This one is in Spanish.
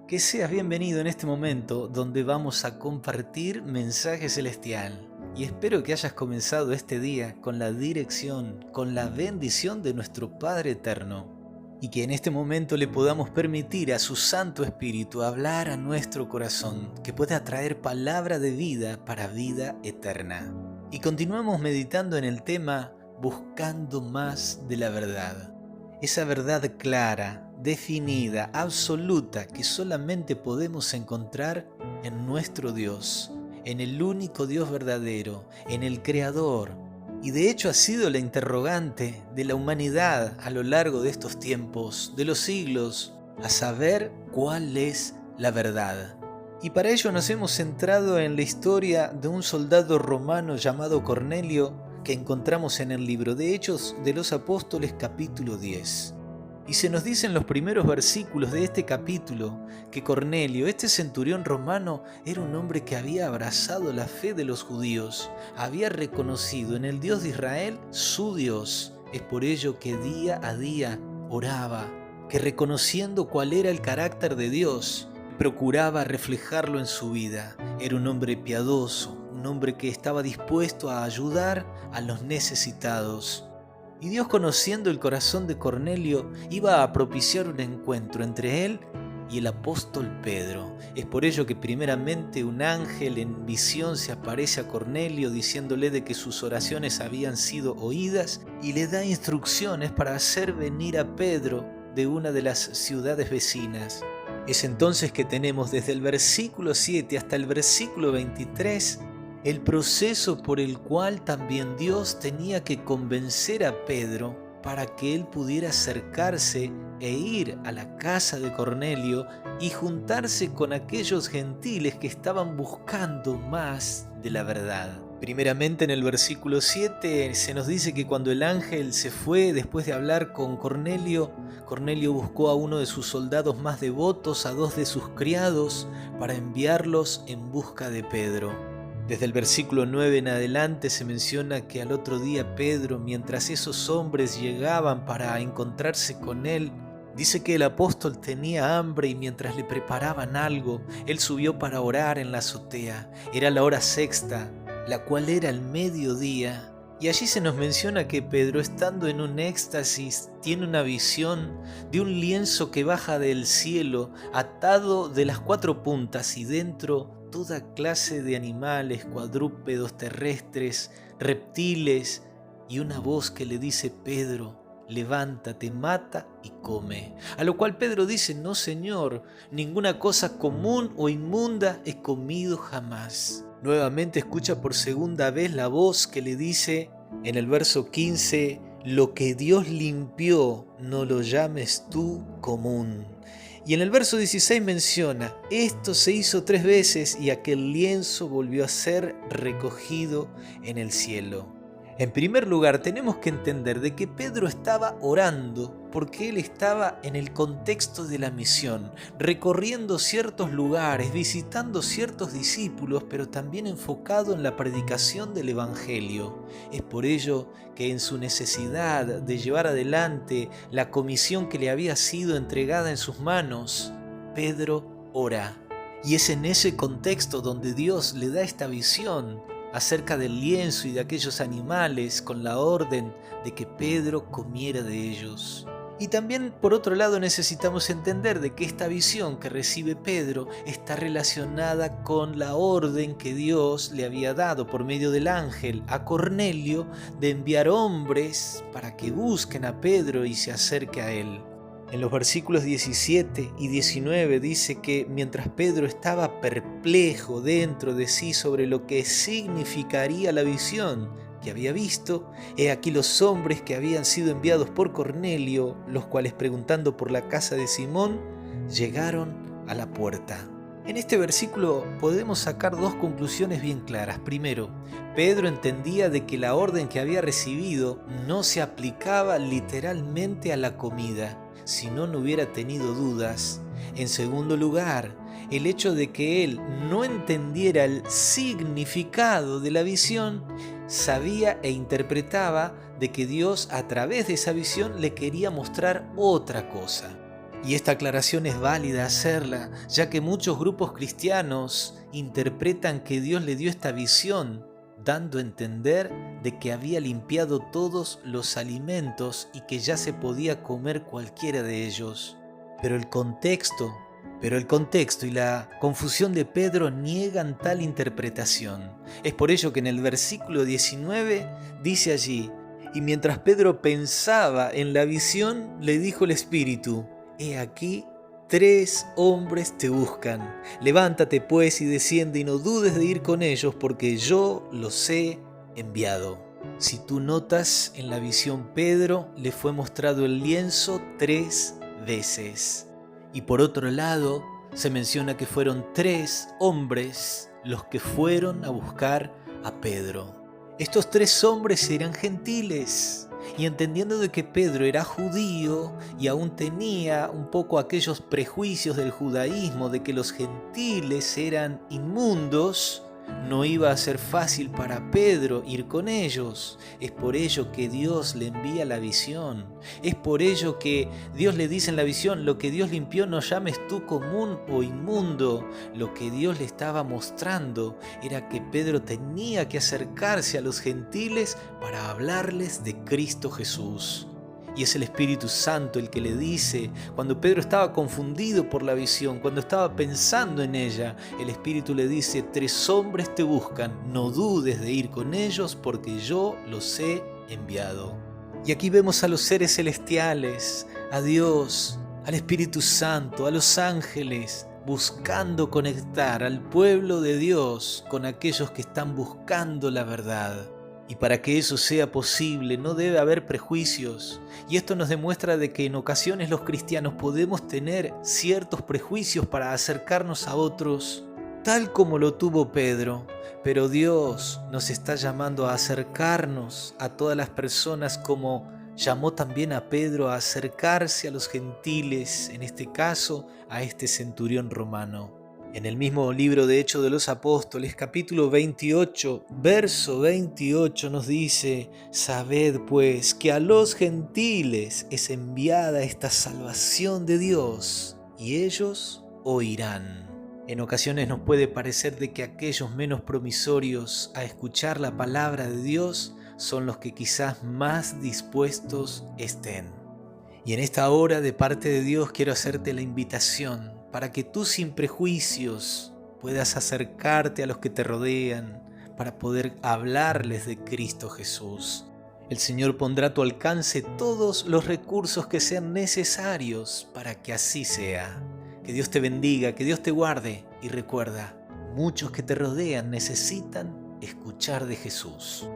Que seas bienvenido en este momento donde vamos a compartir mensaje celestial. Y espero que hayas comenzado este día con la dirección, con la bendición de nuestro Padre Eterno. Y que en este momento le podamos permitir a su Santo Espíritu hablar a nuestro corazón, que pueda traer palabra de vida para vida eterna. Y continuamos meditando en el tema Buscando más de la verdad. Esa verdad clara, definida, absoluta que solamente podemos encontrar en nuestro Dios, en el único Dios verdadero, en el Creador. Y de hecho ha sido la interrogante de la humanidad a lo largo de estos tiempos, de los siglos, a saber cuál es la verdad. Y para ello nos hemos centrado en la historia de un soldado romano llamado Cornelio, que encontramos en el libro de Hechos de los Apóstoles capítulo 10. Y se nos dice en los primeros versículos de este capítulo que Cornelio, este centurión romano, era un hombre que había abrazado la fe de los judíos, había reconocido en el Dios de Israel su Dios. Es por ello que día a día oraba, que reconociendo cuál era el carácter de Dios, procuraba reflejarlo en su vida. Era un hombre piadoso, un hombre que estaba dispuesto a ayudar a los necesitados. Y Dios, conociendo el corazón de Cornelio, iba a propiciar un encuentro entre él y el apóstol Pedro. Es por ello que primeramente un ángel en visión se aparece a Cornelio diciéndole de que sus oraciones habían sido oídas y le da instrucciones para hacer venir a Pedro de una de las ciudades vecinas. Es entonces que tenemos desde el versículo 7 hasta el versículo 23 el proceso por el cual también Dios tenía que convencer a Pedro para que él pudiera acercarse e ir a la casa de Cornelio y juntarse con aquellos gentiles que estaban buscando más de la verdad. Primeramente en el versículo 7 se nos dice que cuando el ángel se fue después de hablar con Cornelio, Cornelio buscó a uno de sus soldados más devotos, a dos de sus criados, para enviarlos en busca de Pedro. Desde el versículo 9 en adelante se menciona que al otro día Pedro, mientras esos hombres llegaban para encontrarse con él, dice que el apóstol tenía hambre y mientras le preparaban algo, él subió para orar en la azotea. Era la hora sexta, la cual era el mediodía. Y allí se nos menciona que Pedro, estando en un éxtasis, tiene una visión de un lienzo que baja del cielo, atado de las cuatro puntas y dentro toda clase de animales, cuadrúpedos, terrestres, reptiles, y una voz que le dice: Pedro, levántate, mata y come. A lo cual Pedro dice: no, Señor, ninguna cosa común o inmunda he comido jamás. Nuevamente escucha por segunda vez la voz que le dice en el verso 15: lo que Dios limpió, no lo llames tú común. Y en el verso 16 menciona: esto se hizo 3 veces y aquel lienzo volvió a ser recogido en el cielo. En primer lugar, tenemos que entender de que Pedro estaba orando porque él estaba en el contexto de la misión, recorriendo ciertos lugares, visitando ciertos discípulos, pero también enfocado en la predicación del Evangelio. Es por ello que en su necesidad de llevar adelante la comisión que le había sido entregada en sus manos, Pedro ora. Y es en ese contexto donde Dios le da esta visión acerca del lienzo y de aquellos animales con la orden de que Pedro comiera de ellos. Y también, por otro lado, necesitamos entender de que esta visión que recibe Pedro está relacionada con la orden que Dios le había dado por medio del ángel a Cornelio de enviar hombres para que busquen a Pedro y se acerque a él. En los versículos 17 y 19 dice que mientras Pedro estaba perplejo dentro de sí sobre lo que significaría la visión que había visto, he aquí los hombres que habían sido enviados por Cornelio, los cuales, preguntando por la casa de Simón, llegaron a la puerta. En este versículo podemos sacar dos conclusiones bien claras. Primero, Pedro entendía de que la orden que había recibido no se aplicaba literalmente a la comida, si no hubiera tenido dudas. En segundo lugar, el hecho de que él no entendiera el significado de la visión, sabía e interpretaba de que Dios a través de esa visión le quería mostrar otra cosa. Y esta aclaración es válida hacerla, ya que muchos grupos cristianos interpretan que Dios le dio esta visión, dando a entender de que había limpiado todos los alimentos y que ya se podía comer cualquiera de ellos. Pero el contexto y la confusión de Pedro niegan tal interpretación. Es por ello que en el versículo 19 dice allí: y mientras Pedro pensaba en la visión, le dijo el Espíritu: he aquí, 3 hombres te buscan. Levántate pues y desciende y no dudes de ir con ellos, porque yo los he enviado. Si tú notas, en la visión Pedro le fue mostrado el lienzo 3 veces. Y por otro lado, se menciona que fueron 3 hombres los que fueron a buscar a Pedro. Estos 3 hombres eran gentiles, y entendiendo de que Pedro era judío y aún tenía un poco aquellos prejuicios del judaísmo de que los gentiles eran inmundos, no iba a ser fácil para Pedro ir con ellos. Es por ello que Dios le envía la visión. Es por ello que Dios le dice en la visión: lo que Dios limpió no llames tú común o inmundo. Lo que Dios le estaba mostrando era que Pedro tenía que acercarse a los gentiles para hablarles de Cristo Jesús. Y es el Espíritu Santo el que le dice, cuando Pedro estaba confundido por la visión, cuando estaba pensando en ella, el Espíritu le dice: 3 hombres te buscan, no dudes de ir con ellos, porque yo los he enviado. Y aquí vemos a los seres celestiales, a Dios, al Espíritu Santo, a los ángeles, buscando conectar al pueblo de Dios con aquellos que están buscando la verdad. Y para que eso sea posible no debe haber prejuicios. Y esto nos demuestra de que en ocasiones los cristianos podemos tener ciertos prejuicios para acercarnos a otros, tal como lo tuvo Pedro. Pero Dios nos está llamando a acercarnos a todas las personas, como llamó también a Pedro a acercarse a los gentiles, en este caso a este centurión romano. En el mismo libro de Hechos de los Apóstoles, capítulo 28, verso 28 nos dice: sabed pues que a los gentiles es enviada esta salvación de Dios, y ellos oirán. En ocasiones nos puede parecer de que aquellos menos promisorios a escuchar la palabra de Dios son los que quizás más dispuestos estén. Y en esta hora, de parte de Dios, quiero hacerte la invitación para que tú, sin prejuicios, puedas acercarte a los que te rodean para poder hablarles de Cristo Jesús. El Señor pondrá a tu alcance todos los recursos que sean necesarios para que así sea. Que Dios te bendiga, que Dios te guarde, y recuerda, muchos que te rodean necesitan escuchar de Jesús.